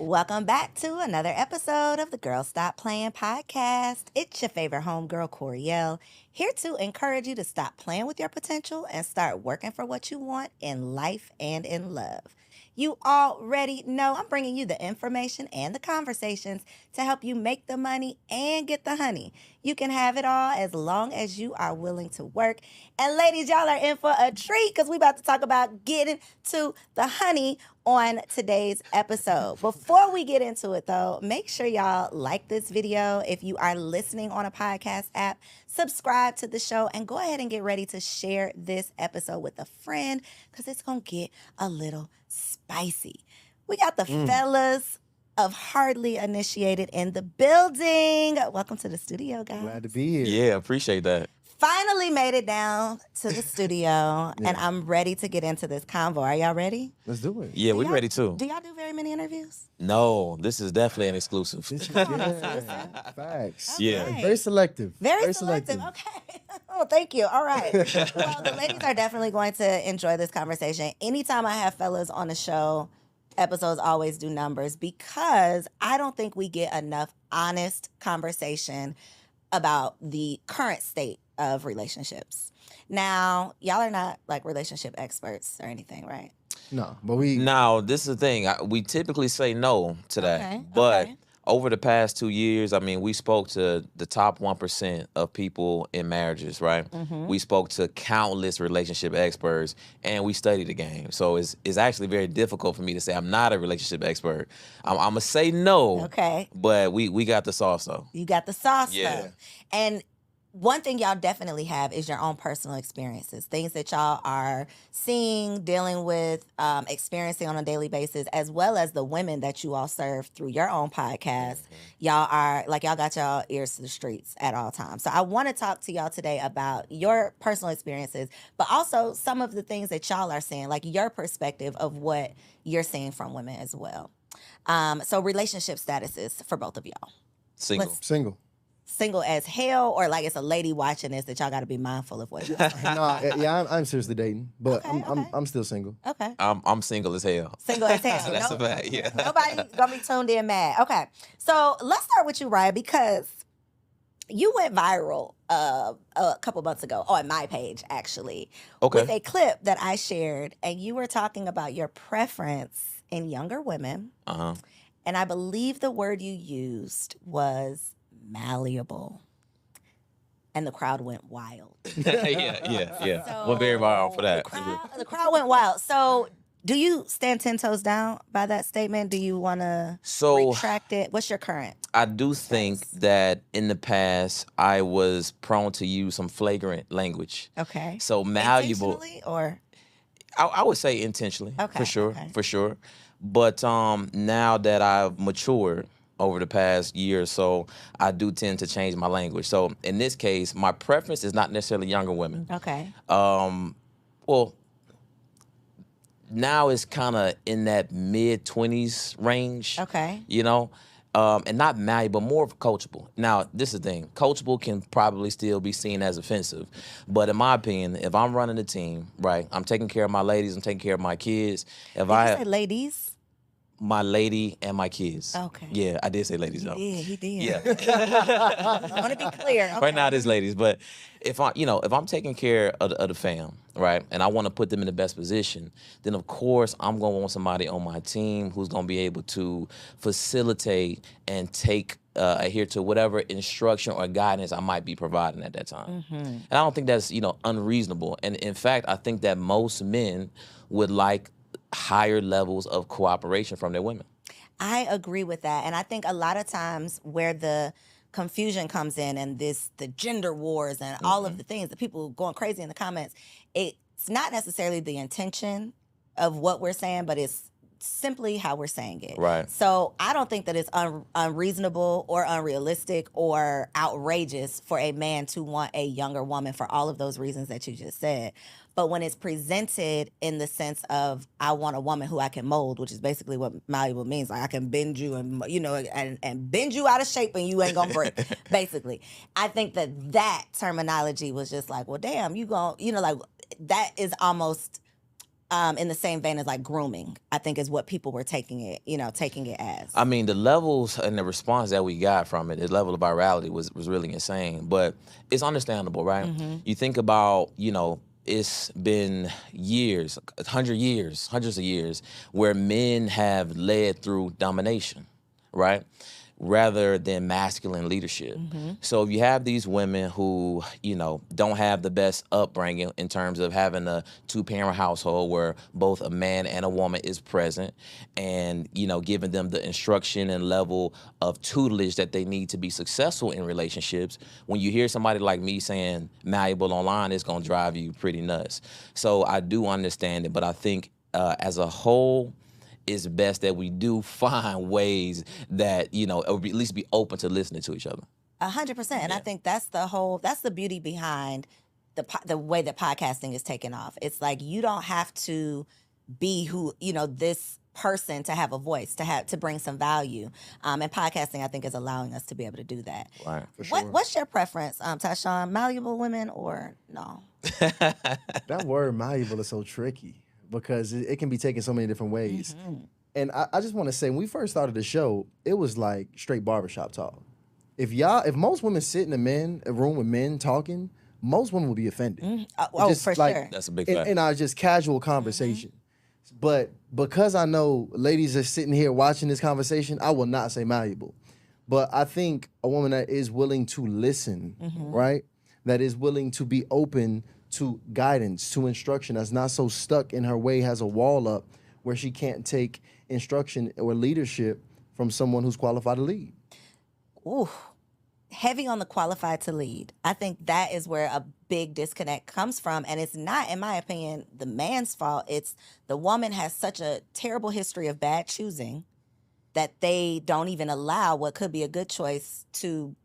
Welcome back to another episode of the Girl Stop Playing podcast. It's your favorite homegirl, Coriel, here to encourage you to stop playing with your potential and start working for what you want in life and in love. You already know I'm bringing you the information and the conversations to help you make the money and get the honey. You can have it all as long as you are willing to work. And ladies, y'all are in for a treat because we about to talk about getting to the honey on today's episode. Before we get into it though, make sure y'all like this video. If you are listening on a podcast app, subscribe to the show and go ahead and get ready to share this episode with a friend because it's going to get a little spicy. We got the fellas of Hardly Initiated in the building. Welcome to the studio, guys. Glad to be here. Yeah, appreciate that. Finally made it down to the studio, and I'm ready to get into this convo. Are y'all ready? Let's do it. Yeah, we ready too. Do y'all do very many interviews? No, this is definitely an exclusive. Facts. Yeah. Okay. Very selective. Very selective. Okay. Oh, thank you. All right. Well, the ladies are definitely going to enjoy this conversation. Anytime I have fellas on the show, episodes always do numbers because I don't think we get enough honest conversation about the current state of relationships. Now, y'all are not like relationship experts or anything, right? No, but we. Now, this is the thing. We typically say no to that. Okay, But okay. over the past 2 years, I mean, we spoke to the top 1% of people in marriages, right? We spoke to countless relationship experts, and we studied the game. So it's actually very difficult for me to say I'm not a relationship expert. I'm going to say no, Okay. but we got the sauce, though. You got the sauce, Yeah. though. And one thing y'all definitely have is your own personal experiences, things that y'all are seeing, dealing with, experiencing on a daily basis, as well as the women that you all serve through your own podcast. Y'all are like, y'all got y'all ears to the streets at all times. So I want to talk to y'all today about your personal experiences, but also some of the things that y'all are seeing, like your perspective of what you're seeing from women as well. So relationship statuses for both of y'all. Single. Single. Single as hell, or like it's a lady watching this that y'all got to be mindful of what you're saying? No, yeah, I'm seriously dating, but Okay, okay. I'm still single. Okay. I'm single as hell. Single as hell. That's a fact, yeah. Nobody gonna be tuned in mad. Okay. So let's start with you, Ryan, because you went viral a couple months ago on my page, actually, Okay. with a clip that I shared, and you were talking about your preference in younger women, Uh-huh. and I believe the word you used was malleable. And the crowd went wild. yeah. So Went very viral for that. The crowd went wild. So do you stand 10 toes down by that statement? Do you want to So retract it? What's your current? I do think that in the past I was prone to use some flagrant language. Okay. So malleable, Intentionally or? I would say intentionally, Okay, for sure. But now that I've matured over the past year or so, I do tend to change my language. So in this case, my preference is not necessarily younger women. Okay. Well, now it's kind of in that mid-20s range. Okay. You know, and not malleable, but more of coachable. Now, this is the thing. Coachable can probably still be seen as offensive. But in my opinion, if I'm running a team, right, I'm taking care of my ladies, I'm taking care of my kids. If Did you say ladies? my lady and my kids. Okay. Yeah, I did say ladies, though. He did. Yeah. I want to be clear. Okay. Right now it is ladies, but if I'm taking care of the fam, right, and I want to put them in the best position, then of course I'm gonna want somebody on my team who's gonna be able to facilitate and adhere to whatever instruction or guidance I might be providing at that time. And I don't think that's unreasonable. And in fact, I think that most men would like higher levels of cooperation from their women. I agree with that. And I think a lot of times where the confusion comes in and the gender wars and all of the things, the people going crazy in the comments, it's not necessarily the intention of what we're saying, but it's simply how we're saying it. Right. So I don't think that it's unreasonable or unrealistic or outrageous for a man to want a younger woman for all of those reasons that you just said. But when it's presented in the sense of I want a woman who I can mold, which is basically what malleable means, like I can bend you and and bend you out of shape and you ain't gonna break. Basically, I think that terminology was just like, well, damn, you gon' like that is almost in the same vein as like grooming, I think is what people were taking it as. I mean, the levels and the response that we got from it, the level of virality was really insane. But it's understandable, right? You think about, it's been years, hundreds of years, where men have led through domination, right? Rather than masculine leadership. So if you have these women who, don't have the best upbringing in terms of having a two-parent household where both a man and a woman is present and, giving them the instruction and level of tutelage that they need to be successful in relationships, when you hear somebody like me saying malleable online, it's going to drive you pretty nuts. So I do understand it, but I think as a whole, it's best that we do find ways that, at least be open to listening to each other. 100%. And I think that's the beauty behind the way that podcasting is taken off. It's like you don't have to be this person to have a voice, to bring some value. And podcasting, I think, is allowing us to be able to do that. Right. For sure. What's your preference, Tyshawn? Malleable women or no? That word malleable is so tricky because it can be taken so many different ways. And I just want to say, when we first started the show, it was like straight barbershop talk. If most women sit in a room with men talking, most women will be offended. For sure. That's a big fact. In our just casual conversation. But because I know ladies are sitting here watching this conversation, I will not say malleable. But I think a woman that is willing to listen, right? That is willing to be open to guidance, to instruction, that's not so stuck in her way, has a wall up where she can't take instruction or leadership from someone who's qualified to lead. Ooh, heavy on the qualified to lead. I think that is where a big disconnect comes from. And it's not, in my opinion, the man's fault. It's the woman has such a terrible history of bad choosing that they don't even allow what could be a good choice to,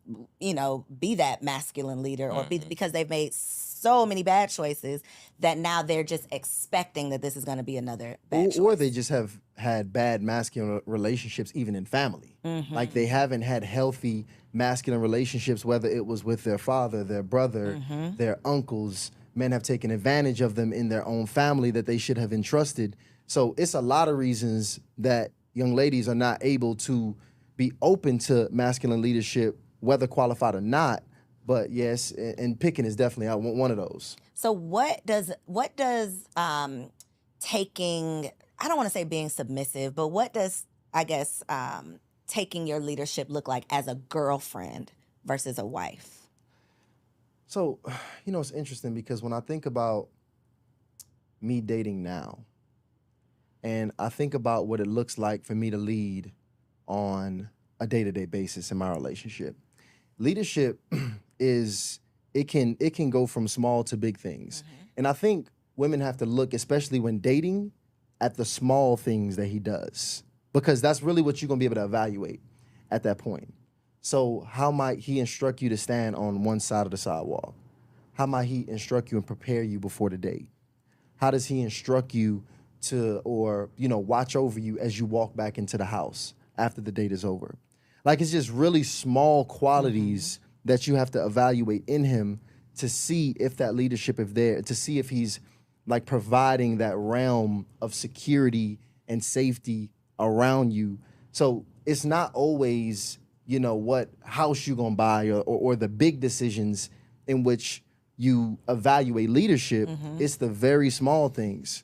be that masculine leader or because they've made so many bad choices that now they're just expecting that this is going to be another bad choice. Or they just have had bad masculine relationships even in family. Like they haven't had healthy masculine relationships, whether it was with their father, their brother, their uncles. Men have taken advantage of them in their own family that they should have entrusted. So it's a lot of reasons that young ladies are not able to be open to masculine leadership, whether qualified or not. But yes, and picking is definitely one of those. So what does taking, I don't want to say being submissive, but what does, I guess, taking your leadership look like as a girlfriend versus a wife? So, it's interesting because when I think about me dating now, and I think about what it looks like for me to lead on a day-to-day basis in my relationship, leadership it can go from small to big things. And I think women have to look, especially when dating, at the small things that he does, because that's really what you're going to be able to evaluate at that point. So how might he instruct you to stand on one side of the sidewalk? How might he instruct you and prepare you before the date? How does he instruct you to, or, watch over you as you walk back into the house after the date is over? Like, it's just really small qualities that you have to evaluate in him to see if that leadership is there, to see if he's like providing that realm of security and safety around you. So it's not always, what house you're gonna buy or the big decisions in which you evaluate leadership. It's the very small things.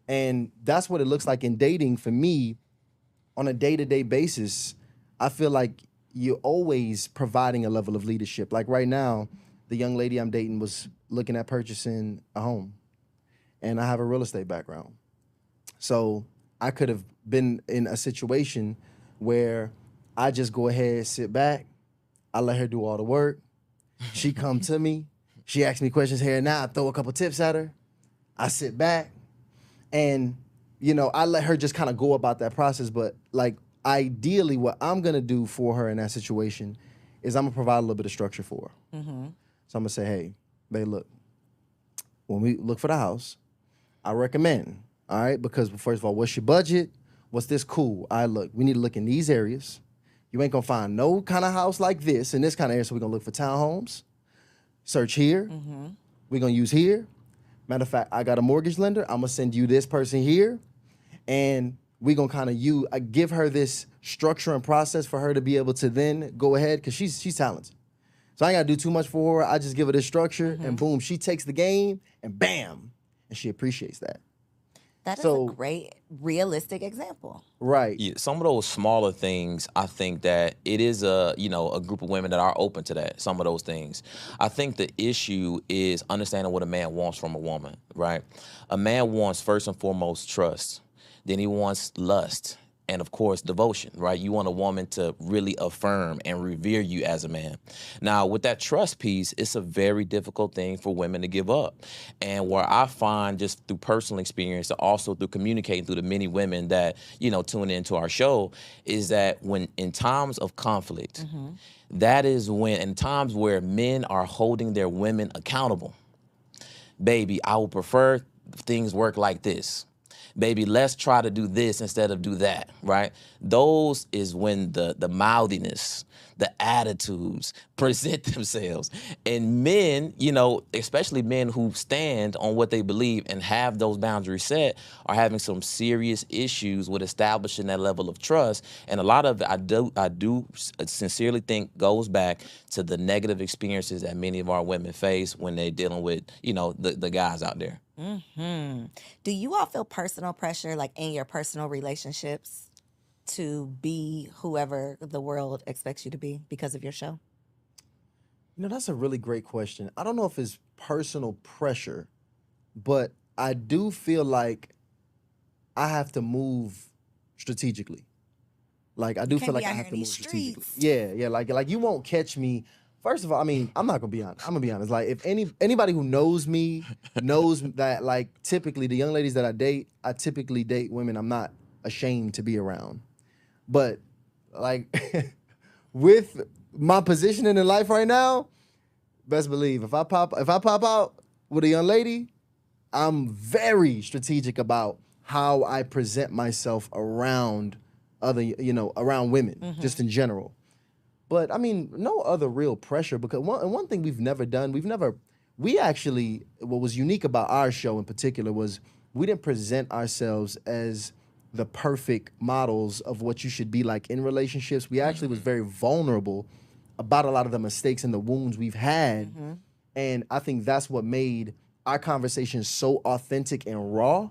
And that's what it looks like in dating for me on a day-to-day basis. I feel like you're always providing a level of leadership. Like right now, the young lady I'm dating was looking at purchasing a home. And I have a real estate background. So I could have been in a situation where I just go ahead, sit back, I let her do all the work. She come to me, she asks me questions here and now, I throw a couple tips at her, I sit back, and I let her just kind of go about that process. But like, ideally, what I'm gonna do for her in that situation is I'm gonna provide a little bit of structure for her. So I'm gonna say, hey, babe, look, when we look for the house, I recommend, all right, because first of all, what's your budget? What's this? Cool. All right, look, we need to look in these areas. You ain't gonna find no kind of house like this in this kind of area, so we're gonna look for townhomes. Search here. We're gonna use here. Matter of fact, I got a mortgage lender. I'm gonna send you this person here, and we gonna kind of give her this structure and process for her to be able to then go ahead, because she's talented. So I ain't gotta do too much for her. I just give her this structure, and boom, she takes the game, and bam, and she appreciates that. That is So a great, realistic example. right, Yeah, some of those smaller things, I think that it is a group of women that are open to that. Some of those things, I think the issue is understanding what a man wants from a woman. Right, a man wants first and foremost trust, then he wants lust, and of course devotion. Right, you want a woman to really affirm and revere you as a man. Now, with that trust piece, it's a very difficult thing for women to give up, and where I find just through personal experience, and also through communicating through the many women that tune into our show, is that when in times of conflict, that is when, in times where men are holding their women accountable. Baby, I would prefer things work like this. Baby, let's try to do this instead of do that, right? Those is when the mouthiness, the attitudes present themselves. And men, especially men who stand on what they believe and have those boundaries set, are having some serious issues with establishing that level of trust. And a lot of it, I do sincerely think, goes back to the negative experiences that many of our women face when they're dealing with, the guys out there. Do you all feel personal pressure, like in your personal relationships, to be whoever the world expects you to be because of your show? that's a really great question. I don't know if it's personal pressure, but I do feel like I have to move strategically. Like I do Can't feel be like I out here have in to move these strategically. streets. Yeah. Like you won't catch me. First of all, I mean, I'm not gonna be honest. I'm gonna be honest. Like if anybody who knows me knows that, like, typically the young ladies that I typically date women I'm not ashamed to be around. But like with my positioning in life right now, best believe if I pop out with a young lady, I'm very strategic about how I present myself around around women, just in general. But I mean, no other real pressure, because one thing we've never done, we actually, what was unique about our show in particular was we didn't present ourselves as the perfect models of what you should be like in relationships. We actually was very vulnerable about a lot of the mistakes and the wounds we've had. And I think that's what made our conversation so authentic and raw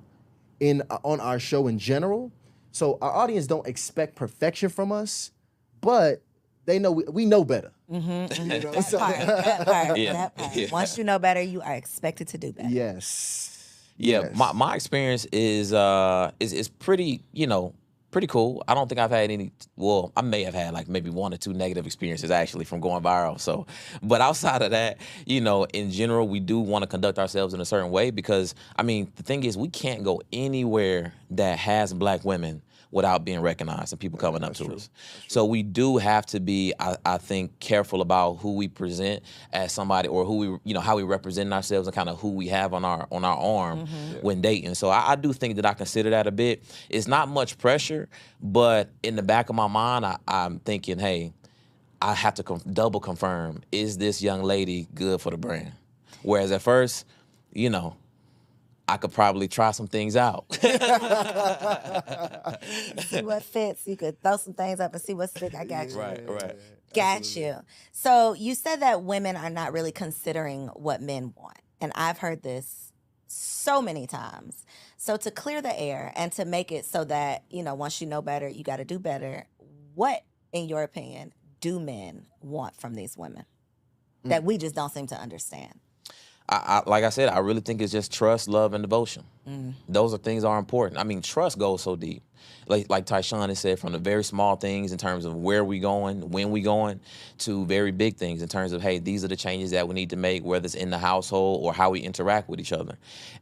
on our show in general. So our audience don't expect perfection from us, but they know we know better. That So- part, that part, Yeah. that part. Yeah. Once you know better, you are expected to do better. Yes. Yeah, Yes. my experience is pretty, pretty cool. I don't think I've had any. Well, I may have had like maybe one or two negative experiences actually from going viral. So, but outside of that, in general, we do want to conduct ourselves in a certain way, because I mean, the thing is, we can't go anywhere that has Black women without being recognized and people coming up to us. So we do have to be, I think, careful about who we present as somebody, or who we, how we represent ourselves, and kind of who we have on our arm when dating. So I do think that I consider that a bit. It's not much pressure, but in the back of my mind, I'm thinking, hey, I have to double confirm, is this young lady good for the brand? Whereas at first, I could probably try some things out. See what fits. You could throw some things up and see what sticks. I got you. Right. Got you. So you said that women are not really considering what men want. And I've heard this so many times. So to clear the air and to make it so that, once you know better, you got to do better, what, in your opinion, do men want from these women that we just don't seem to understand? I like I said, I really think it's just trust, love, and devotion. Those are things are important. I mean, trust goes so deep. Like Tyshawn has said, from the very small things in terms of where we going, when we going, to very big things in terms of, hey, these are the changes that we need to make, whether it's in the household or how we interact with each other.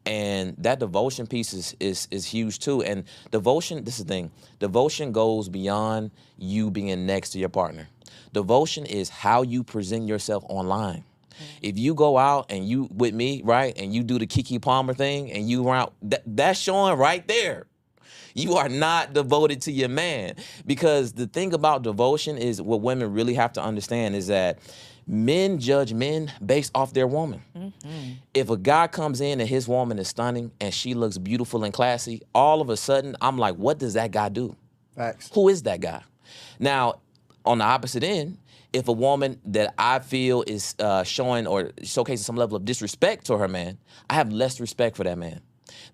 And that devotion piece is huge too. And devotion, this is the thing, devotion goes beyond you being next to your partner. Devotion is how you present yourself online. If you go out and you with me, right, and you do the Kiki Palmer thing and you around, that's showing right there. You are not devoted to your man. Because the thing about devotion is what women really have to understand is that men judge men based off their woman. If a guy comes in and his woman is stunning and she looks beautiful and classy, all of a sudden I'm like, what does that guy do? Facts. Who is that guy? Now, on the opposite end, if a woman that I feel is showing or showcasing some level of disrespect to her man, I have less respect for that man.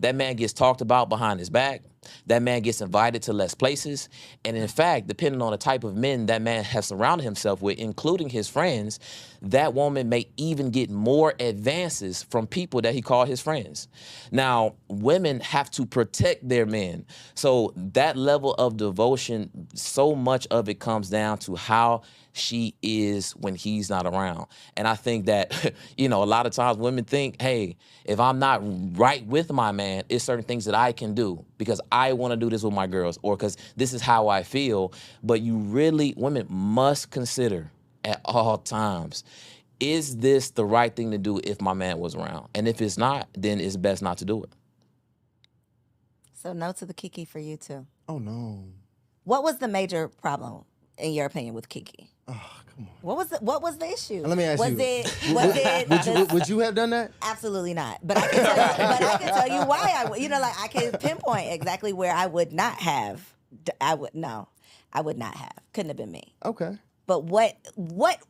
That man gets talked about behind his back. That man gets invited to less places. And in fact, depending on the type of men that man has surrounded himself with, including his friends, that woman may even get more advances from people that he called his friends. Now, women have to protect their men. So that level of devotion, so much of it comes down to how she is when he's not around. And I think that, a lot of times women think, hey, if I'm not right with my man, it's certain things that I can do because I want to do this with my girls or because this is how I feel. But women must consider at all times, is this the right thing to do if my man was around? And if it's not, then it's best not to do it. So no to the Kiki for you too. Oh no. What was the major problem, in your opinion, with Kiki? Oh, come on. What was the issue? Let me ask you. Was it Would you have done that? Absolutely not. But I can tell you why I can pinpoint exactly where I would not have. I would not have. Couldn't have been me. Okay. But what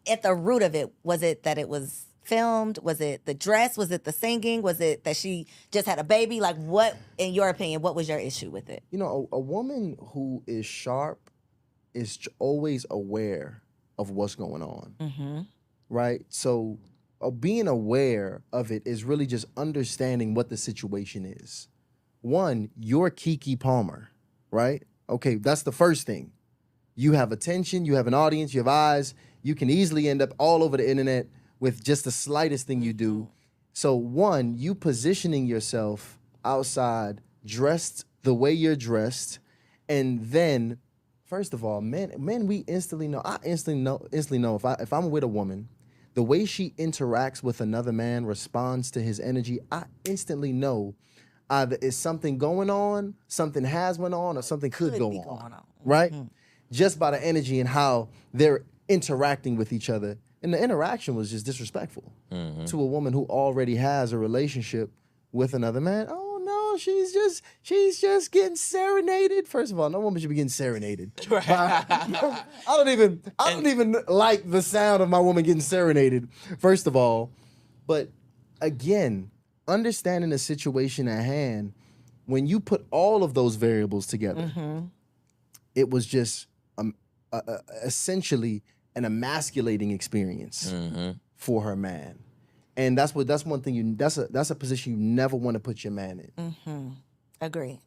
at the root of it, was it that it was filmed? Was it the dress? Was it the singing? Was it that she just had a baby? Like, what, in your opinion, what was your issue with it? A woman who is sharp is always aware of what's going on. Mm-hmm. Right? So being aware of it is really just understanding what the situation is. One, you're Keke Palmer, right? Okay, that's the first thing. You have attention, you have an audience, you have eyes. You can easily end up all over the internet with just the slightest thing you do. So one, you positioning yourself outside, dressed the way you're dressed, and then, first of all, men, we instantly know. I instantly know if I'm with a woman, the way she interacts with another man, responds to his energy, I instantly know either is something going on, something has went on, or something could go on. Right? Mm-hmm. Just by the energy and how they're interacting with each other. And the interaction was just disrespectful to a woman who already has a relationship with another man. Oh no, she's just getting serenaded. First of all, no woman should be getting serenaded. Right. I don't even like the sound of my woman getting serenaded, first of all. But again, understanding the situation at hand, when you put all of those variables together, it was just essentially an emasculating experience for her man, and that's one thing that's a position you never want to put your man in. I agree.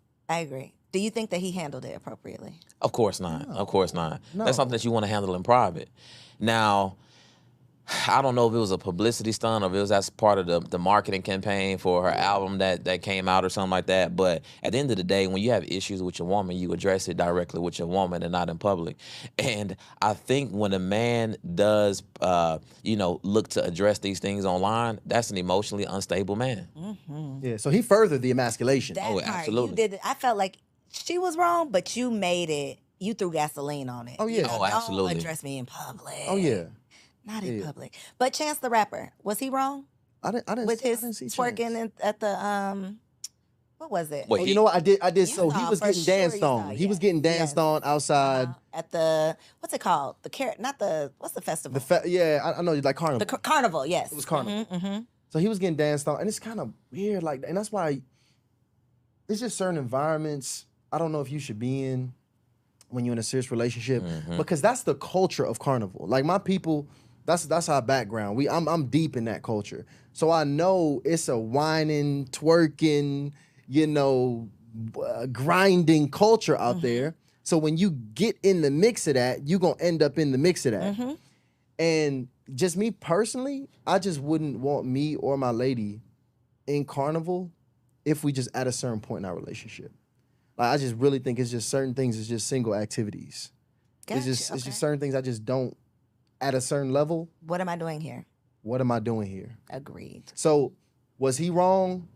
Do you think that he handled it appropriately? Of course not. No. Of course not. No. That's something that you want to handle in private. Now, I don't know if it was a publicity stunt or if it was as part of the marketing campaign for her album that came out or something like that. But at the end of the day, when you have issues with your woman, you address it directly with your woman and not in public. And I think when a man does, look to address these things online, that's an emotionally unstable man. Yeah, so he furthered the emasculation. That part, absolutely. You did it. I felt like she was wrong, but you made it. You threw gasoline on it. Oh, yeah. Oh, absolutely. Don't address me in public. Oh, yeah. Not in public. But Chance the Rapper, was he wrong? I didn't with his see twerking at the what was it? Wait, you know what? I did. You So he saw, was for getting sure danced you saw, on. He was yes, getting danced on outside. At the, what's it called? The carrot, not the, what's the festival? I know, like Carnival. The Carnival, yes. It was Carnival. Mm-hmm. So he was getting danced on, and it's kind of weird, like, and that's why it's just certain environments I don't know if you should be in when you're in a serious relationship, because that's the culture of Carnival. Like my people, that's our background. I'm deep in that culture, so I know it's a whining, twerking, grinding culture out there. So when you get in the mix of that, you're gonna end up in the mix of that. And just me personally, I just wouldn't want me or my lady in Carnival if we just at a certain point in our relationship. Like I just really think it's just certain things. It's just single activities. Gotcha, It's just certain things I just don't at a certain level. What am I doing here? What am I doing here? Agreed. So was he wrong?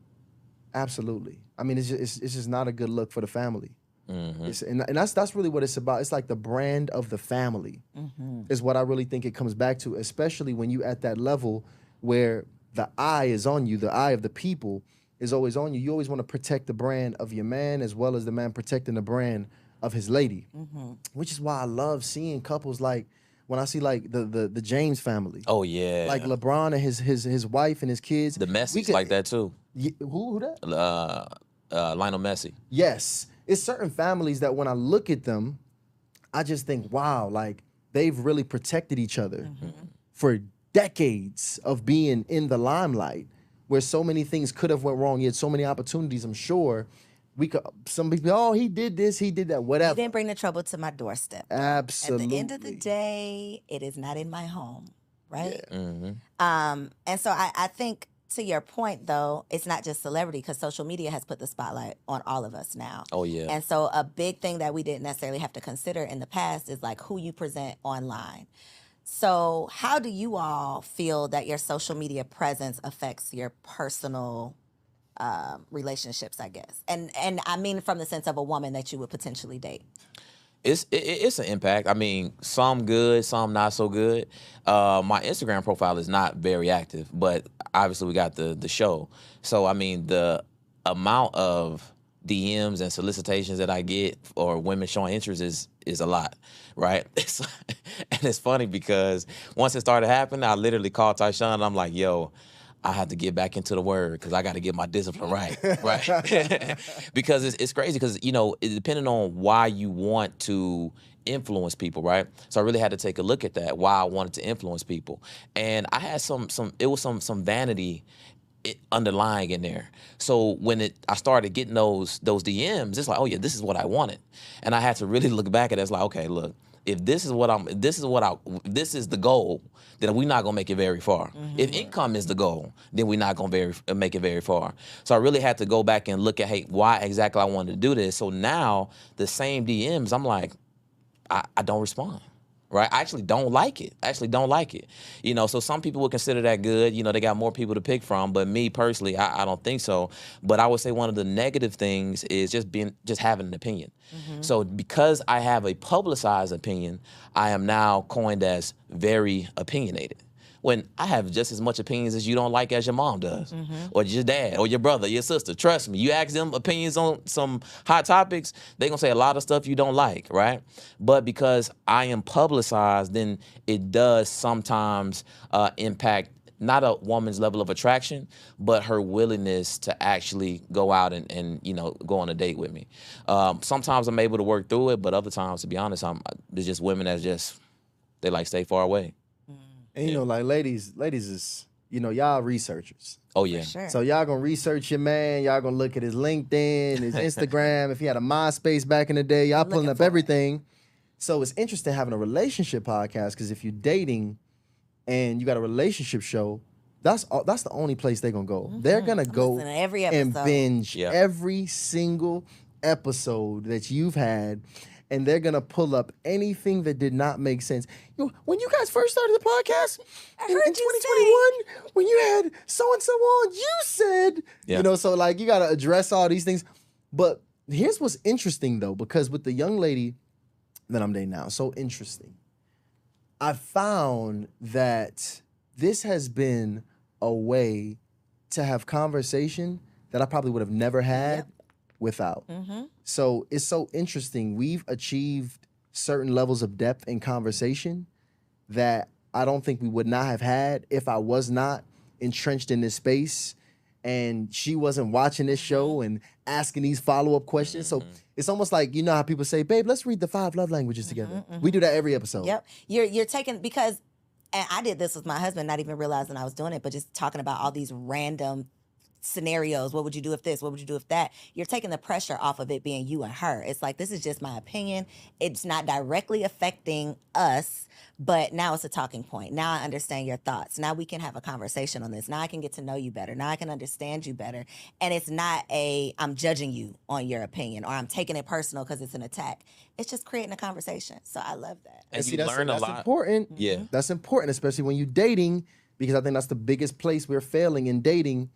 Absolutely. I mean, it's just not a good look for the family. And that's really what it's about. It's like the brand of the family is what I really think it comes back to, especially when you at that level where the eye is on you, the eye of the people is always on you. You always want to protect the brand of your man as well as the man protecting the brand of his lady, which is why I love seeing couples like when I see like the James family. Oh yeah, Like LeBron and his wife and his kids. the Messi's like that too. Who that? Lionel Messi. Yes. It's certain families that when I look at them, I just think, wow, like they've really protected each other for decades of being in the limelight, where so many things could have went wrong. Yet so many opportunities, I'm sure. Some people, oh, he did this, he did that, whatever. He didn't bring the trouble to my doorstep. Absolutely. At the end of the day, it is not in my home, right? Yeah. And so I think, to your point, though, it's not just celebrity, because social media has put the spotlight on all of us now. Oh yeah. And so a big thing that we didn't necessarily have to consider in the past is like who you present online. So how do you all feel that your social media presence affects your personal relationships, I guess? And I mean from the sense of a woman that you would potentially date. It's an impact. I mean, some good, some not so good. My Instagram profile is not very active, but obviously we got the show. So I mean, the amount of DMs and solicitations that I get or women showing interest is a lot, right? And it's funny because once it started happening, I literally called Tyshawn and I'm like, yo, I have to get back into the word because I got to get my discipline right, right? Because it's crazy because, you know, it depending on why you want to influence people, right? So I really had to take a look at that, why I wanted to influence people. And I had some vanity underlying in there. So when I started getting those DMs, it's like, oh yeah, this is what I wanted. And I had to really look back at it. It's like, okay, look, if this is the goal, then we're not gonna make it very far. If income is the goal, then we're not gonna make it very far. So I really had to go back and look at, hey, why exactly I wanted to do this. So now the same DMs, I'm like, I don't respond. Right? I actually don't like it. You know, so some people would consider that good. You know, they got more people to pick from. But me personally, I don't think so. But I would say one of the negative things is just having an opinion. So because I have a publicized opinion, I am now coined as very opinionated. When I have just as much opinions as you don't like as your mom does, or your dad, or your brother, your sister. Trust me, you ask them opinions on some hot topics, they're gonna say a lot of stuff you don't like, right? But because I am publicized, then it does sometimes impact not a woman's level of attraction, but her willingness to actually go out and you know, go on a date with me. Sometimes I'm able to work through it, but other times, to be honest, there's just women that they like stay far away. And you know, like ladies is, you know, y'all researchers. Oh yeah. For sure. So y'all gonna research your man, y'all gonna look at his LinkedIn, his Instagram, if he had a MySpace back in the day, y'all pulling up everything. So it's interesting having a relationship podcast, because if you're dating and you got a relationship show, that's the only place they're gonna go. They're gonna go Listen to every and episode. binge every single episode that you've had. And they're gonna pull up anything that did not make sense. You know, when you guys first started the podcast in 2021, when you had so and so on, you said, you know, so like you gotta address all these things. But here's what's interesting though, because with the young lady that I'm dating now, so interesting. I found that this has been a way to have conversation that I probably would have never had without. So it's so interesting. We've achieved certain levels of depth in conversation that I don't think we would not have had if I was not entrenched in this space and she wasn't watching this show and asking these follow-up questions. So it's almost like, you know how people say, babe, let's read the 5 love languages together. We do that every episode. Yep. You're taking, because, and I did this with my husband, not even realizing I was doing it, but just talking about all these random scenarios. What would you do if this? What would you do if that? You're taking the pressure off of it being you and her. It's like, this is just my opinion. It's not directly affecting us, but now it's a talking point. Now I understand your thoughts. Now we can have a conversation on this. Now I can get to know you better. Now I can understand you better. And it's not I'm judging you on your opinion, or I'm taking it personal because it's an attack. It's just creating a conversation. So I love that. And See, you learn a lot. That's important. Yeah. That's important, especially when you're dating, because I think that's the biggest place we're failing in dating.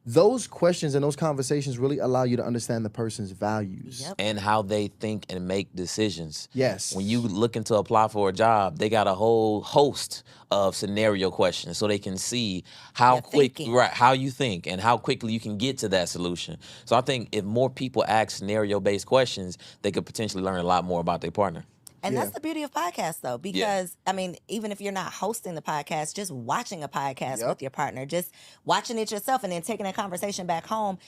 those questions and those conversations really allow you to understand the person's values. Yep. And how they think and make decisions. Yes. When you looking to apply for a job, they got a whole host of scenario questions so they can see how Your quick, thinking. right, how you think and how quickly you can get to that solution. So I think if more people ask scenario-based questions, they could potentially learn a lot more about their partner. And Yeah. that's the beauty of podcasts, though, because, I mean, even if you're not hosting the podcast, just watching a podcast Yep. with your partner, just watching it yourself and then taking a conversation back home,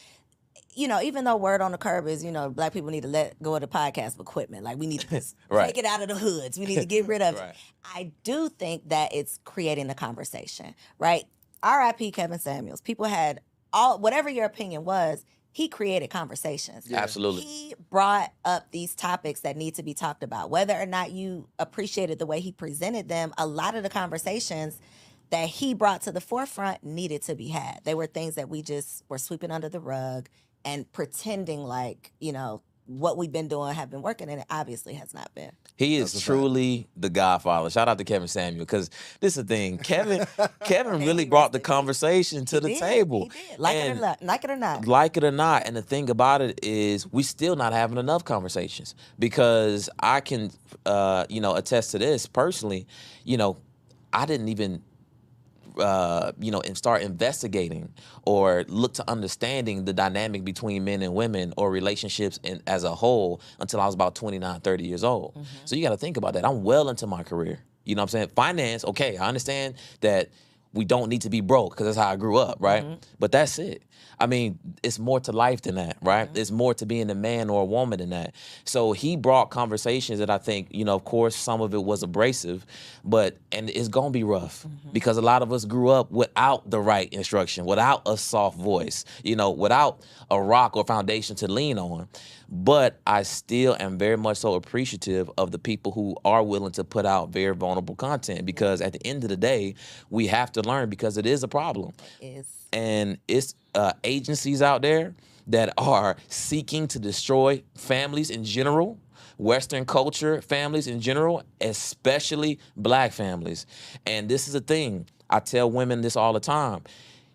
you know, even though word on the curb is, you know, Black people need to let go of the podcast equipment. Like, we need to just Right. take it out of the hoods. We need to get rid of Right. it. I do think that it's creating the conversation, right? R.I.P. Kevin Samuels. People had whatever your opinion was, he created conversations. Yeah. Absolutely. He brought up these topics that need to be talked about. Whether or not you appreciated the way he presented them, a lot of the conversations that he brought to the forefront needed to be had. They were things that we just were sweeping under the rug and pretending like, you know, what we've been doing have been working, and it obviously has not been. He That's is a fact. truly the Godfather. Shout out to Kevin Samuel, because this is the thing. Kevin May really he brought rest the in peace. conversation to the He did. table. He did. Like it or And not. Like it or not. like it or not, and the thing about it is we still not having enough conversations, because I can attest to this personally. I didn't even and start investigating or look to understanding the dynamic between men and women or relationships as a whole until I was about 29, 30 years old. So you got to think about that. I'm well into my career. You know what I'm saying? Finance, okay, I understand that we don't need to be broke because that's how I grew up, right? But that's it. I mean, it's more to life than that, right? It's more to being a man or a woman than that. So he brought conversations that I think, of course, some of it was abrasive, and it's going to be rough because a lot of us grew up without the right instruction, without a soft voice, without a rock or foundation to lean on. But I still am very much so appreciative of the people who are willing to put out very vulnerable content, because at the end of the day, we have to learn, because it is a problem. It is. And it's agencies out there that are seeking to destroy families in general, Western culture families in general, especially Black families. And this is the thing. I tell women this all the time.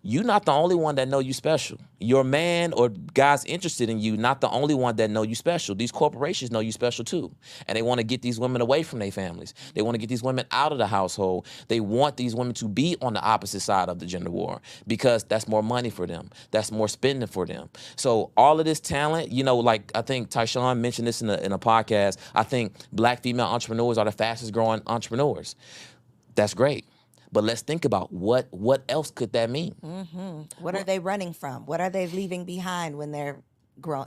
You're not the only one that know you special. Your man or guys interested in you, not the only one that know you special. These corporations know you special too. And they want to get these women away from their families. They want to get these women out of the household. They want these women to be on the opposite side of the gender war, because that's more money for them. That's more spending for them. So all of this talent, like I think Tyshawn mentioned this in a podcast, I think Black female entrepreneurs are the fastest growing entrepreneurs. That's great. But let's think about what else could that mean? What are they running from? What are they leaving behind when they're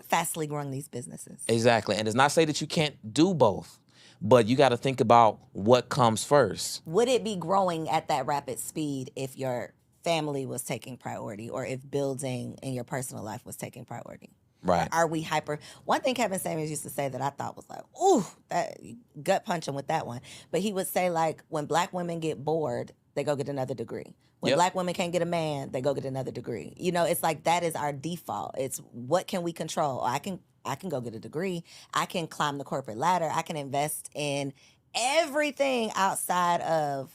fastly growing these businesses? Exactly. And it's not say that you can't do both, but you got to think about what comes first. Would it be growing at that rapid speed if your family was taking priority, or if building in your personal life was taking priority? Right. Are we hyper? One thing Kevin Samuels used to say that I thought was like, ooh, that gut punching with that one. But he would say, like, when Black women get bored, they go get another degree. When Yep. Black women can't get a man, they go get another degree. It's like that is our default. It's what can we control? I can go get a degree. I can climb the corporate ladder. I can invest in everything outside of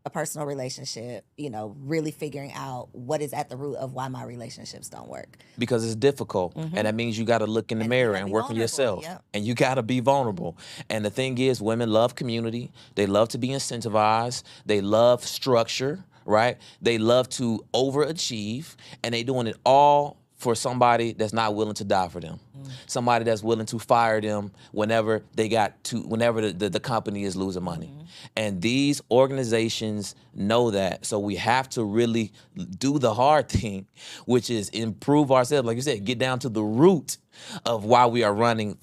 a personal relationship, really figuring out what is at the root of why my relationships don't work. Because it's difficult. And that means you got to look in the And you mirror gotta and be work on vulnerable, yourself. yep. And you got to be vulnerable. And the thing is, women love community. They love to be incentivized. They love structure, right? They love to overachieve. And they doing it all for somebody that's not willing to die for them. Somebody that's willing to fire them whenever the company is losing money. And these organizations know that. So we have to really do the hard thing, which is improve ourselves. Like you said, get down to the root of why we are running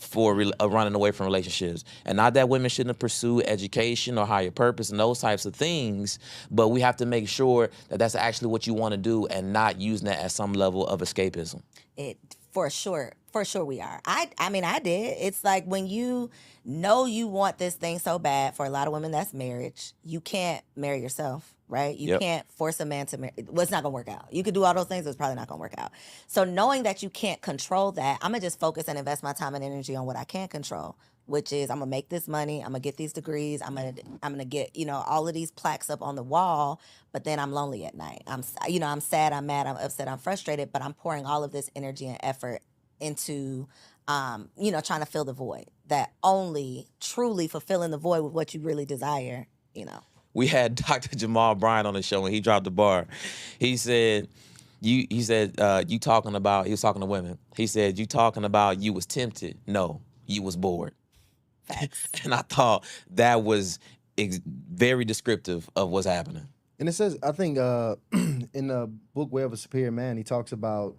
away from relationships. And not that women shouldn't pursue education or higher purpose and those types of things, but we have to make sure that that's actually what you want to do and not using that as some level of escapism. It for sure we are. I mean I did. It's like when you know you want this thing so bad, for a lot of women that's marriage. You can't marry yourself, right? You Yep. can't force a man to marry. Well, it's not gonna work out. You could do all those things, but it's probably not gonna work out. So knowing that you can't control that, I'm gonna just focus and invest my time and energy on what I can control. which is I'm gonna make this money, I'm gonna get these degrees, I'm gonna get, you know, all of these plaques up on the wall, but then I'm lonely at night. You know, I'm sad, I'm mad, I'm upset, I'm frustrated, but I'm pouring all of this energy and effort into you know, trying to fill the void. That only truly fulfilling the void with what you really desire, you know. We had Dr. Jamal Bryant on the show, and he dropped the bar. He said, you talking about, he was talking to women. He said, you talking about you was tempted. No, you was bored. Facts. And I thought that was very descriptive of what's happening. And it says, I think in the book Way of a Superior Man, he talks about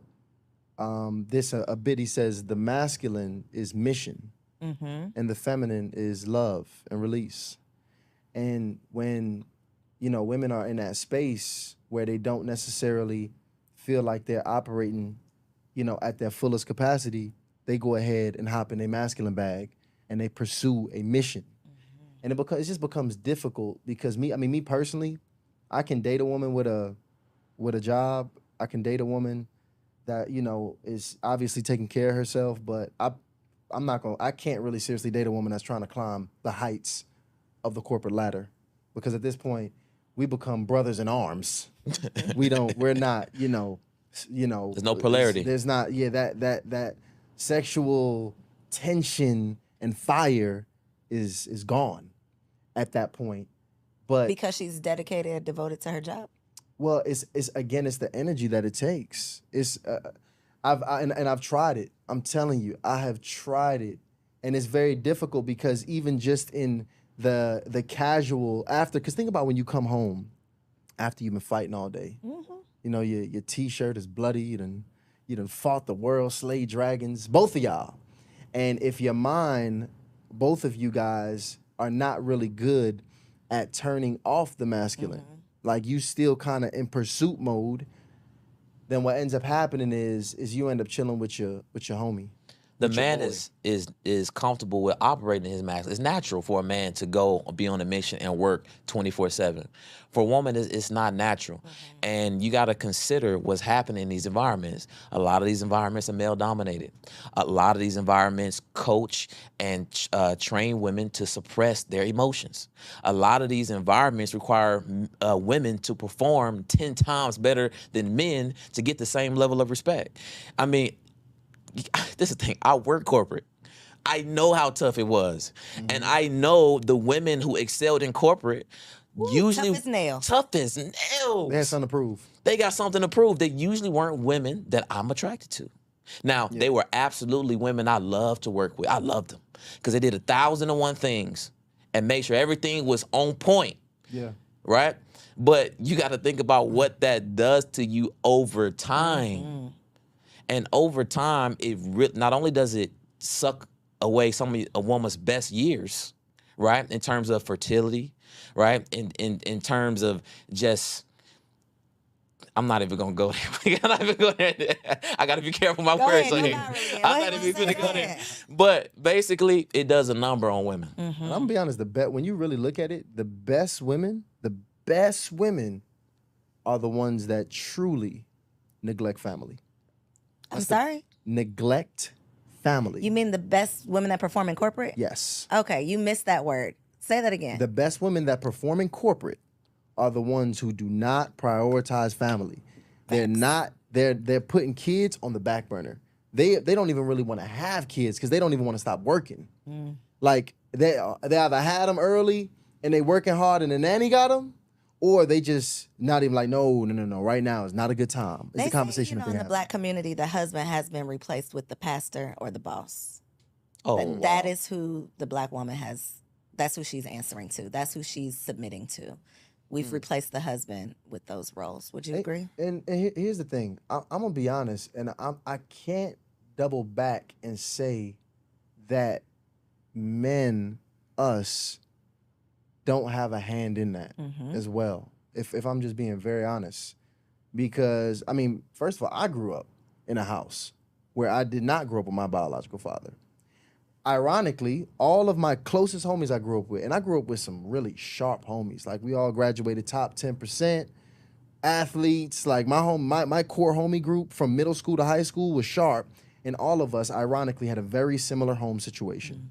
this a bit. He says the masculine is mission and the feminine is love and release. And when, you know, women are in that space where they don't necessarily feel like they're operating, you know, at their fullest capacity, they go ahead and hop in a masculine bag and they pursue a mission. And it just becomes difficult because me personally, I can date a woman with a job. I can date a woman that, you know, is obviously taking care of herself, but I can't really seriously date a woman that's trying to climb the heights of the corporate ladder, because at this point we become brothers in arms. We're not, you know, There's no polarity. There's not, that sexual tension and fire is gone at that point. But Because she's dedicated and devoted to her job. well, it's the energy that it takes. I've tried it. I'm telling you, I have tried it, and it's very difficult because even just in the casual after, because think about when you come home after you've been fighting all day. You know, your t-shirt is bloody. You done fought the world, slayed dragons, both of y'all. And if your mind, both of you guys, are not really good at turning off the masculine, like you still kind of in pursuit mode, then what ends up happening is you end up chilling with your homie. The with your man boy. is comfortable with operating his max. It's natural for a man to go be on a mission and work 24/7. For a woman, it's not natural. And you got to consider what's happening in these environments. A lot of these environments are male dominated. A lot of these environments coach and train women to suppress their emotions. A lot of these environments require women to perform 10 times better than men to get the same level of respect. I mean, this is the thing. I work corporate. I know how tough it was. And I know the women who excelled in corporate usually tough as nails. Tough as nails. They had something to prove. They got something to prove. They usually weren't women that I'm attracted to. Now, they were absolutely women I loved to work with. I loved them because they did 1,001 things and made sure everything was on point. Yeah. Right? But you got to think about what that does to you over time. And over time, not only does it suck away some of a woman's best years, right, in terms of fertility, right, in terms of just, I'm not even gonna go there. I'm not even going there. I gotta be careful with my words. Ahead, I'm not even gonna go there. But basically, it does a number on women. And I'm gonna be honest, when you really look at it, the best women are the ones that truly neglect family. I'm sorry? Neglect family. You mean the best women that perform in corporate? Yes. Okay, you missed that word. Say that again. The best women that perform in corporate are the ones who do not prioritize family. They're not. They're putting kids on the back burner. They don't even really want to have kids because they don't even want to stop working. Like they either had them early and they working hard and the nanny got them, or they just not even like, no. Right now is not a good time. It's They a conversation say, that they in the have. black community, the husband has been replaced with the pastor or the boss. Oh, That is who the black woman has. That's who she's answering to. That's who she's submitting to. We've replaced the husband with those roles. Would you agree? And here's the thing. I'm gonna be honest, and I can't double back and say that men, us, don't have a hand in that as well. If I'm just being very honest, because I mean, first of all, I grew up in a house where I did not grow up with my biological father. Ironically, all of my closest homies I grew up with, and I grew up with some really sharp homies. Like we all graduated top 10%, athletes. Like my core homie group from middle school to high school was sharp, and all of us, ironically, had a very similar home situation.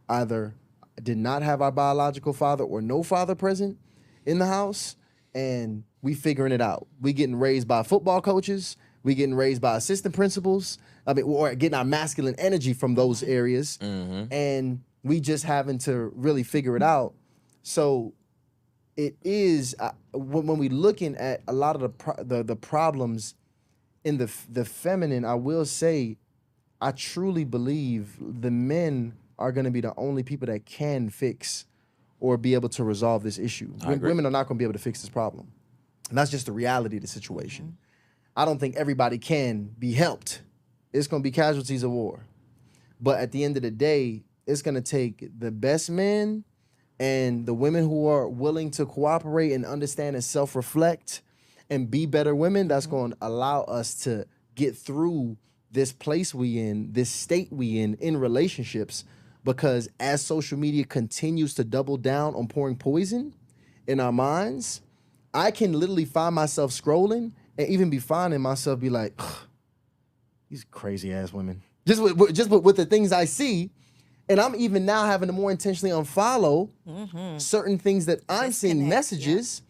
either did not have our biological father or no father present in the house, and we figuring it out. We getting raised by football coaches. We getting raised by assistant principals. I mean, or getting our masculine energy from those areas, and we just having to really figure it out. So it is when we looking at a lot of the problems in the feminine. I will say, I truly believe the men are going to be the only people that can fix or be able to resolve this issue. Women are not going to be able to fix this problem. And that's just the reality of the situation. I don't think everybody can be helped. It's going to be casualties of war. But at the end of the day, it's going to take the best men and the women who are willing to cooperate and understand and self-reflect and be better women. That's going to allow us to get through this place we in, this state we in relationships. Because as social media continues to double down on pouring poison in our minds, I can literally find myself scrolling and even be finding myself be like, these crazy ass women. Just with the things I see. And I'm even now having to more intentionally unfollow certain things that I'm seeing messages.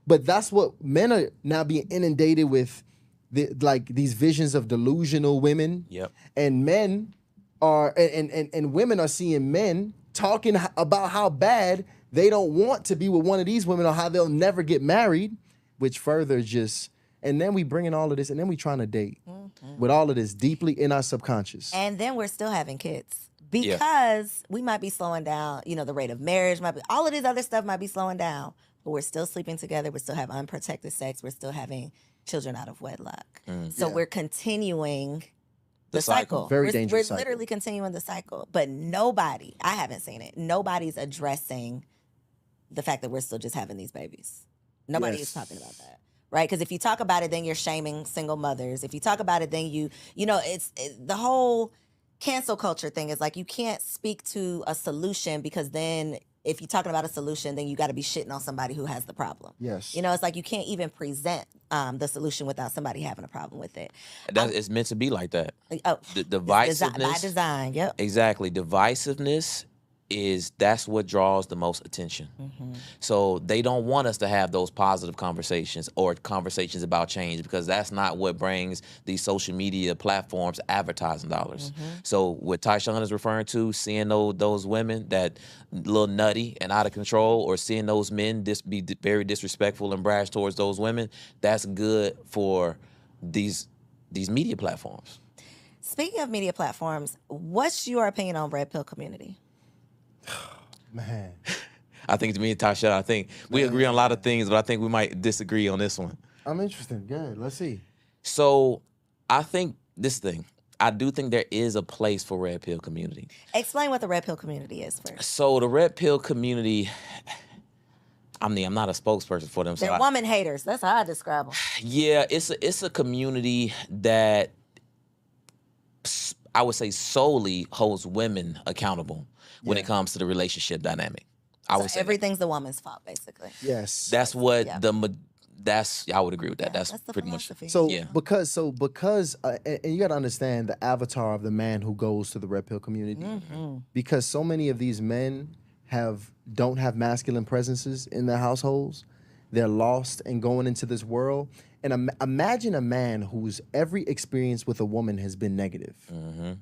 But that's what men are now being inundated with, these visions of delusional women. Yep. And men are and women are seeing men talking about how bad they don't want to be with one of these women or how they'll never get married, which further just, and then we bring in all of this and then we trying to date with all of this deeply in our subconscious. And then we're still having kids because we might be slowing down, the rate of marriage might be, all of this other stuff might be slowing down, but we're still sleeping together. We still have unprotected sex. We're still having children out of wedlock. So we're continuing the cycle. Very dangerous We're cycle. literally continuing the cycle. But nobody, I haven't seen it, nobody's addressing the fact that we're still just having these babies. Nobody is talking about that. Right? Because if you talk about it, then you're shaming single mothers. If you talk about it, then it's the whole cancel culture thing is like you can't speak to a solution because then if you're talking about a solution, then you got to be shitting on somebody who has the problem. Yes. It's like you can't even present the solution without somebody having a problem with it. It's meant to be like that. Oh, The divisiveness. by design, yep. Exactly. Divisiveness that's what draws the most attention. So they don't want us to have those positive conversations or conversations about change because that's not what brings these social media platforms advertising dollars. So what Tyshawn is referring to, seeing those women that little nutty and out of control, or seeing those men be very disrespectful and brash towards those women, that's good for these media platforms. Speaking of media platforms, what's your opinion on red pill community? Man. I think to me and Tasha, I think we agree on a lot of things, but I think we might disagree on this one. I'm interested. Good. Let's see. So I think I do think there is a place for red pill community. Explain what the red pill community is first. So the red pill community, I'm not a spokesperson for them. So They're woman haters. That's how I describe them. Yeah, it's a community that I would say solely holds women accountable when it comes to the relationship dynamic. I would say everything's the woman's fault, basically. Yes. that's what I would agree with that. That's the pretty much. philosophy. So Yeah. because and you got to understand the avatar of the man who goes to the red pill community, because so many of these men don't have masculine presences in their households. They're lost and going into this world. And imagine a man whose every experience with a woman has been negative,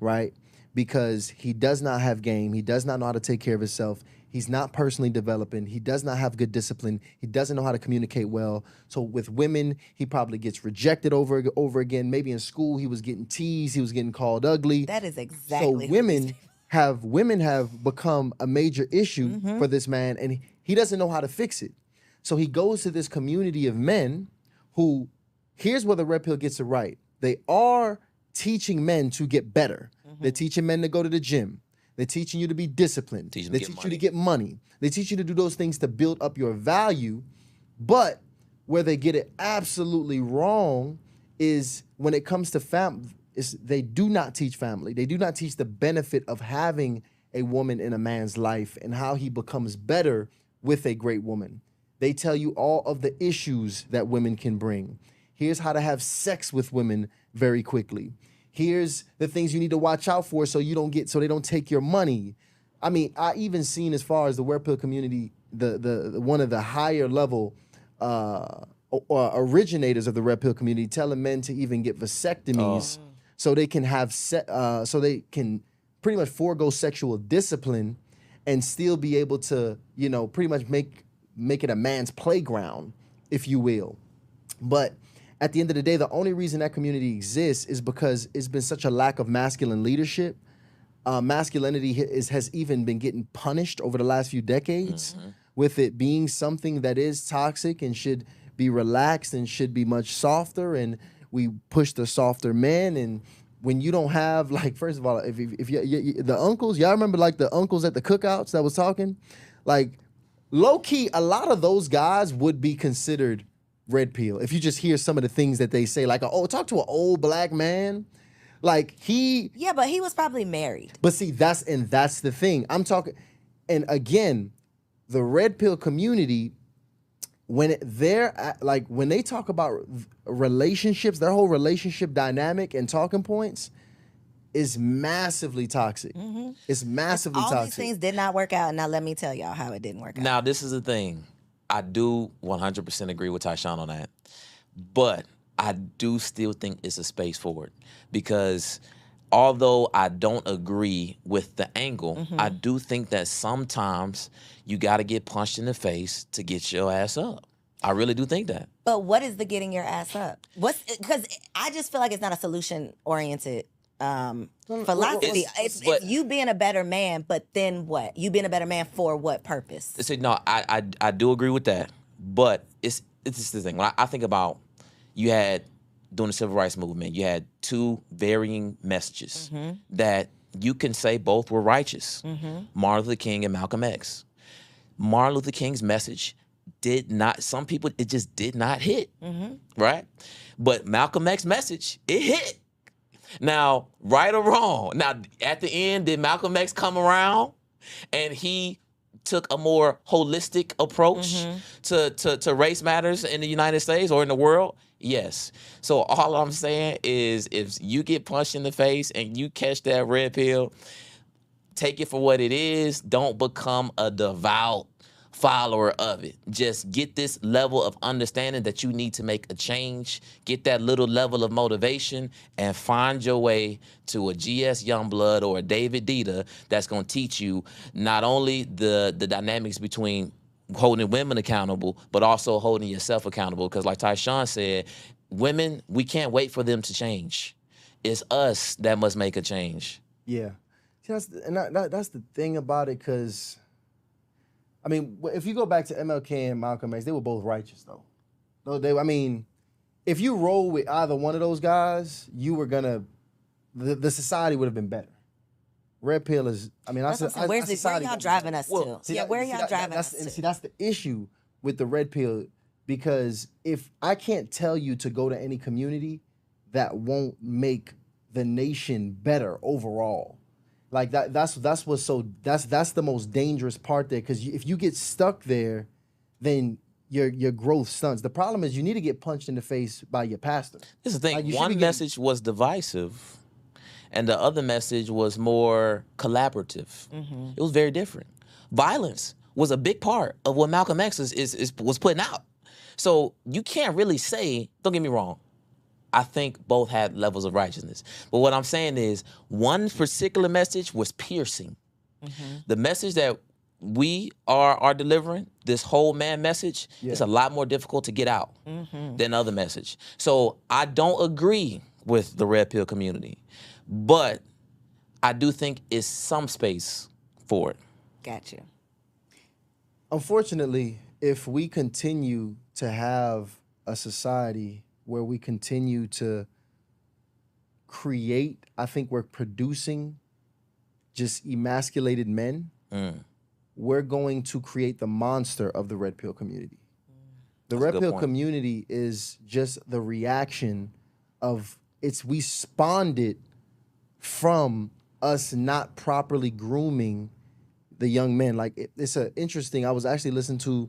right? Because he does not have game. He does not know how to take care of himself. He's not personally developing. He does not have good discipline. He doesn't know how to communicate well. So with women, he probably gets rejected over again. Maybe in school, he was getting teased. He was getting called ugly. That is exactly so women have become a major issue for this man, and he doesn't know how to fix it. So he goes to this community of men who, here's where the red pill gets it right. They are teaching men to get better. They're teaching men to go to the gym. They're teaching you to be disciplined. They teach you to get money. They teach you to do those things to build up your value. But where they get it absolutely wrong is when it comes to family. They do not teach family. They do not teach the benefit of having a woman in a man's life and how he becomes better with a great woman. They tell you all of the issues that women can bring. Here's how to have sex with women very quickly. Here's the things you need to watch out for so they don't take your money. I mean, I even seen as far as the red pill community, the one of the higher level originators of the red pill community telling men to even get vasectomies so they can have so they can pretty much forego sexual discipline and still be able to, you know, pretty much make it a man's playground, if you will. But at the end of the day, the only reason that community exists is because it's been such a lack of masculine leadership. Masculinity has even been getting punished over the last few decades, with it being something that is toxic and should be relaxed and should be much softer. And we push the softer men. And when you don't have, like, first of all, if the uncles, y'all remember like the uncles at the cookouts that was talking, like low key, a lot of those guys would be considered red pill if you just hear some of the things that they say, like, oh, talk to an old black man. Like yeah, but he was probably married. But see, that's the thing. I'm talking, and again, the red pill community, when they talk about relationships, their whole relationship dynamic and talking points is massively toxic. It's massively toxic. All these things did not work out, and now let me tell y'all how it didn't work out. Now, this is the thing. I do 100% agree with Tyshawn on that. But I do still think it's a space for it. Because although I don't agree with the angle, I do think that sometimes you got to get punched in the face to get your ass up. I really do think that. But what is the getting your ass up? Because I just feel like it's not a solution-oriented philosophy. It's you being a better man, but then what? You being a better man for what purpose? So, no, I do agree with that. But it's just the thing. When I think about, you had, during the civil rights movement, you had two varying messages that you can say both were righteous. Martin Luther King and Malcolm X. Martin Luther King's message did not, some people, it just did not hit, right? But Malcolm X's message, it hit. Now, right or wrong, now at the end, did Malcolm X come around and he took a more holistic approach to race matters in the United States or in the world? Yes. So all I'm saying is, if you get punched in the face and you catch that red pill, take it for what it is. Don't become a devout follower of it. Just get this level of understanding that you need to make a change. Get that little level of motivation and find your way to a GS Youngblood or a David Dita that's going to teach you not only the dynamics between holding women accountable, but also holding yourself accountable. Because like Tyshawn said, women, we can't wait for them to change. It's us that must make a change. Yeah. See, that's the thing about it, because, I mean, if you go back to MLK and Malcolm X, they were both righteous, though. I mean, if you roll with either one of those guys, you were gonna, the society would have been better. Red pill is, I mean, where y'all driving us to? Where are y'all driving us to? See, that's the issue with the red pill, because if I can't tell you to go to any community, that won't make the nation better overall. Like that's what's so, that's the most dangerous part there, because if you get stuck there, then your growth stunts. The problem is you need to get punched in the face by your pastor. This is the thing. One message was divisive, and the other message was more collaborative. It was very different. Violence was a big part of what Malcolm X was putting out. So you can't really say, don't get me wrong, I think both had levels of righteousness. But what I'm saying is, one particular message was piercing. The message that we are delivering, this whole man message, is a lot more difficult to get out than the other message. So I don't agree with the red pill community, but I do think it's some space for it. Got you. Unfortunately, if we continue to have a society where we continue to create, I think we're producing just emasculated men, we're going to create the monster of the red pill community. The red pill community is just the reaction of, we spawned it from us not properly grooming the young men. Like, it's interesting, I was actually listening to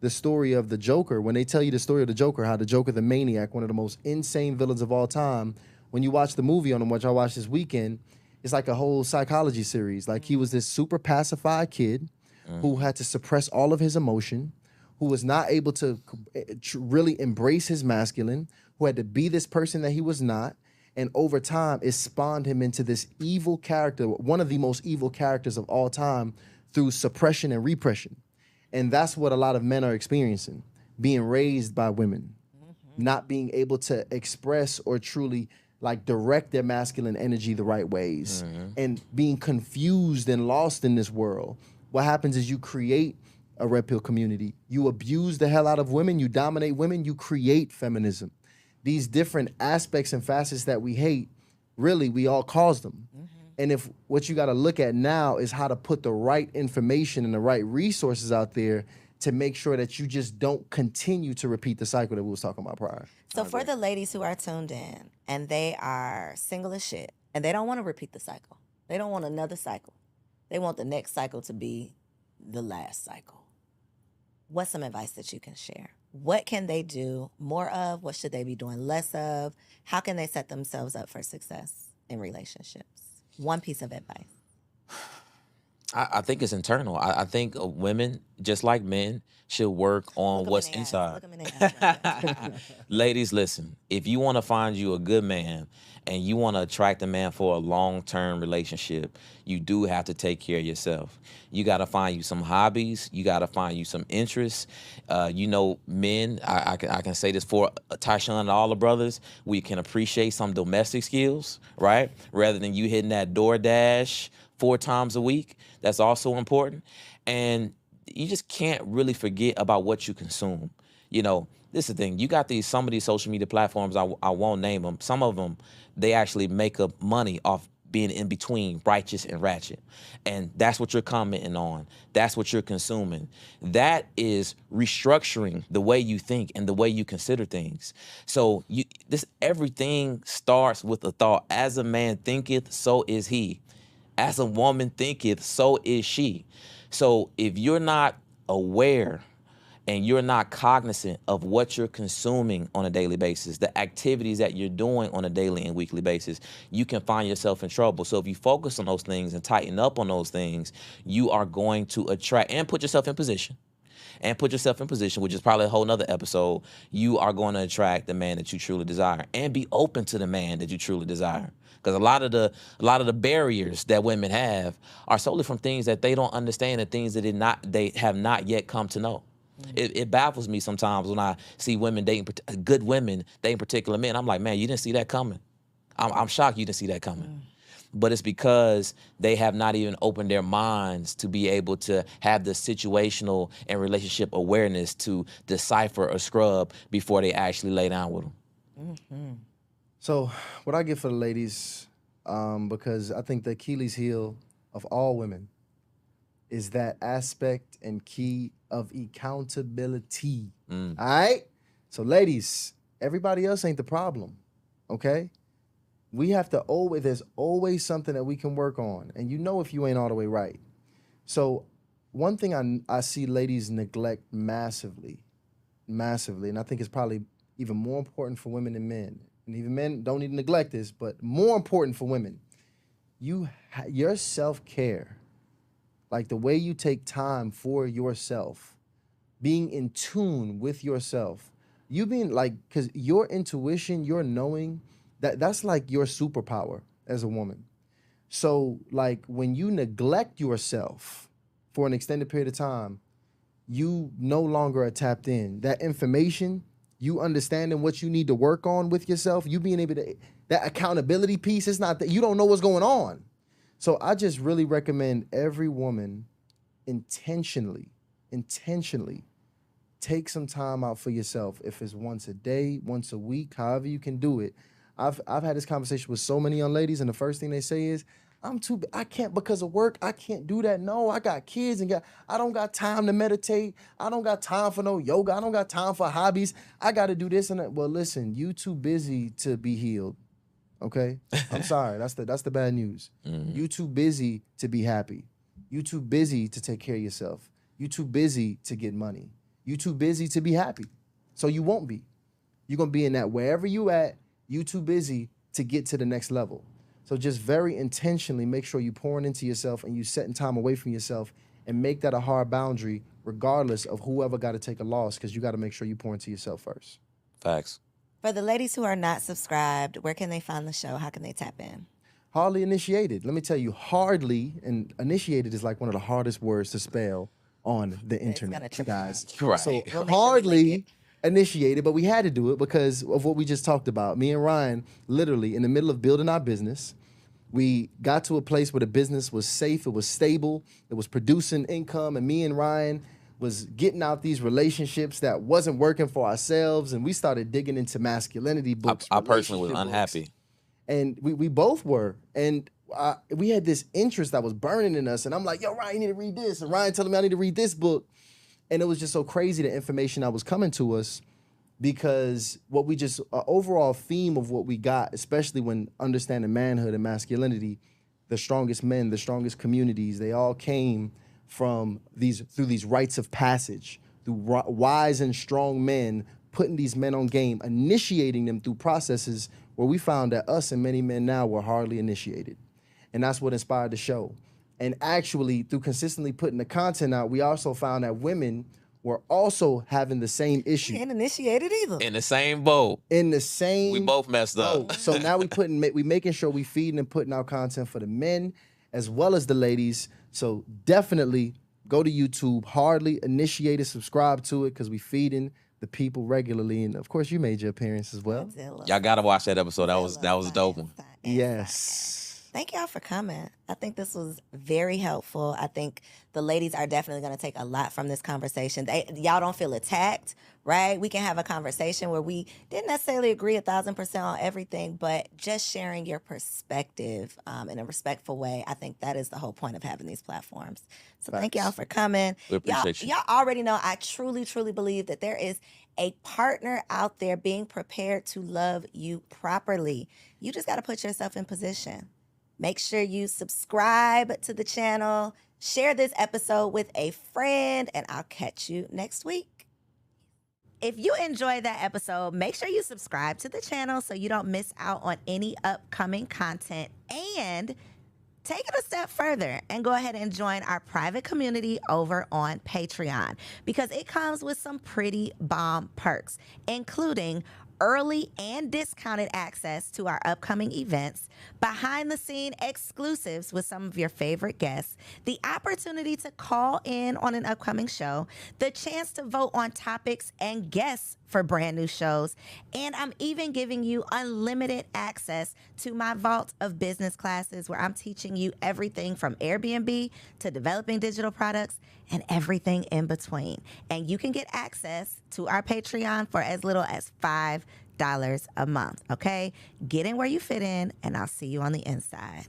the story of the Joker. When they tell you the story of the Joker, how the Joker, the maniac, one of the most insane villains of all time, when you watch the movie on him, which I watched this weekend, It's like a whole psychology series. Like he was this super pacified kid who had to suppress all of his emotion, who was not able to really embrace his masculine, who had to be this person that he was not. And over time, it spawned him into this evil character, one of the most evil characters of all time, through suppression and repression. And that's what a lot of men are experiencing, being raised by women, not being able to express or truly like direct their masculine energy the right ways, and being confused and lost in this world. What happens is you create a red pill community. You abuse the hell out of women, you dominate women, you create feminism. These different aspects and facets that we hate, really, we all cause them. And if what you got to look at now is how to put the right information and the right resources out there to make sure that you just don't continue to repeat the cycle that we was talking about prior. So for the ladies who are tuned in and they are single as shit and they don't want to repeat the cycle, they don't want another cycle. They want the next cycle to be the last cycle. What's some advice that you can share? What can they do more of? What should they be doing less of? How can they set themselves up for success in relationships? One piece of advice. I think it's internal. I think women, just like men, should work on what's inside. Ladies, listen, if you want to find you a good man and you want to attract a man for a long-term relationship, you do have to take care of yourself. You got to find you some hobbies. You got to find you some interests. Men, I can say this for Tyshawn and all the brothers, we can appreciate some domestic skills, right? Rather than you hitting that DoorDash 4 times a week. That's also important. And you just can't really forget about what you consume. This is the thing. You got some of these social media platforms, I won't name them. Some of them, they actually make up money off being in between righteous and ratchet. And that's what you're commenting on. That's what you're consuming. That is restructuring the way you think and the way you consider things. So everything starts with a thought. As a man thinketh, so is he. As a woman thinketh, so is she. So if you're not aware and you're not cognizant of what you're consuming on a daily basis, the activities that you're doing on a daily and weekly basis, you can find yourself in trouble. So if you focus on those things and tighten up on those things, you are going to attract and put yourself in position. Which is probably a whole nother episode. You are going to attract the man that you truly desire and be open to the man that you truly desire. Because a lot of the barriers that women have are solely from things that they don't understand and things that they have not yet come to know. It baffles me sometimes when I see women good women dating particular men. I'm like, man, you didn't see that coming. I'm shocked you didn't see that coming. But it's because they have not even opened their minds to be able to have the situational and relationship awareness to decipher or scrub before they actually lay down with them. So what I get for the ladies, because I think the Achilles heel of all women is that aspect and key of accountability. All right? So ladies, everybody else ain't the problem, okay? We have to there's always something that we can work on. And if you ain't all the way right. So one thing I see ladies neglect massively, and I think it's probably even more important for women than men. And even men don't need to neglect this, but more important for women, your self-care, like the way you take time for yourself, being in tune with yourself, you being because your intuition, your knowing, that's like your superpower as a woman. So when you neglect yourself for an extended period of time, you no longer are tapped in. That information, you understanding what you need to work on with yourself, you being able to, that accountability piece, it's not that you don't know what's going on. So I just really recommend every woman intentionally take some time out for yourself. If it's once a day, once a week, however you can do it. I've had this conversation with so many young ladies, and the first thing they say is, I can't because of work, I can't do that. No, I got kids I don't got time to meditate. I don't got time for no yoga. I don't got time for hobbies. I got to do this and that. Well, listen, you too busy to be healed, okay? I'm sorry, that's the bad news. You too busy to be happy. You too busy to take care of yourself. You too busy to get money. You too busy to be happy. So you won't be. You're going to be in that wherever you at, you too busy to get to the next level. So just very intentionally make sure you're pouring into yourself and you setting time away from yourself and make that a hard boundary regardless of whoever got to take a loss, because you got to make sure you pour into yourself first. Facts. For the ladies who are not subscribed, where can they find the show? How can they tap in? Hardly initiated. Let me tell you, hardly, and initiated is like one of the hardest words to spell on the internet, gonna trip guys. Right. So We'll make sure we link hardly initiated, but we had to do it because of what we just talked about. Me and Ryan, literally in the middle of building our business, we got to a place where the business was safe, it was stable, it was producing income, and me and Ryan was getting out these relationships that wasn't working for ourselves, and we started digging into masculinity books. I personally was relationship books. unhappy. And we both were. And we had this interest that was burning in us. And I'm like, yo, Ryan, you need to read this. And Ryan telling me I need to read this book. And it was just so crazy, the information that was coming to us, because what we just, overall theme of what we got, especially when understanding manhood and masculinity, the strongest men, the strongest communities, they all came from through these rites of passage, through wise and strong men, putting these men on game, initiating them through processes where we found that us and many men now were hardly initiated. And that's what inspired the show. And actually, through consistently putting the content out, we also found that women were also having the same issue. You ain't initiated either. In the same boat. In the same We both messed up. boat. So now we making sure we feeding and putting out content for the men as well as the ladies. So definitely go to YouTube, hardly initiated, subscribe to it, because we feeding the people regularly. And of course, you made your appearance as well. Y'all gotta watch that episode. That was a dope one. Yes. Thank y'all for coming. I think this was very helpful. I think the ladies are definitely going to take a lot from this conversation. Y'all don't feel attacked, right? We can have a conversation where we didn't necessarily agree 1,000% on everything, but just sharing your perspective in a respectful way. I think that is the whole point of having these platforms. So thank y'all for coming. We appreciate you. Y'all already know I truly, truly believe that there is a partner out there being prepared to love you properly. You just got to put yourself in position. Make sure you subscribe to the channel, share this episode with a friend, and I'll catch you next week. If you enjoyed that episode, make sure you subscribe to the channel so you don't miss out on any upcoming content, and take it a step further and go ahead and join our private community over on Patreon, because it comes with some pretty bomb perks, including early and discounted access to our upcoming events, behind-the-scene exclusives with some of your favorite guests, the opportunity to call in on an upcoming show, the chance to vote on topics and guests for brand new shows, and I'm even giving you unlimited access to my vault of business classes where I'm teaching you everything from Airbnb to developing digital products and everything in between. And you can get access to our Patreon for as little as $5 a month, okay? Get in where you fit in, and I'll see you on the inside.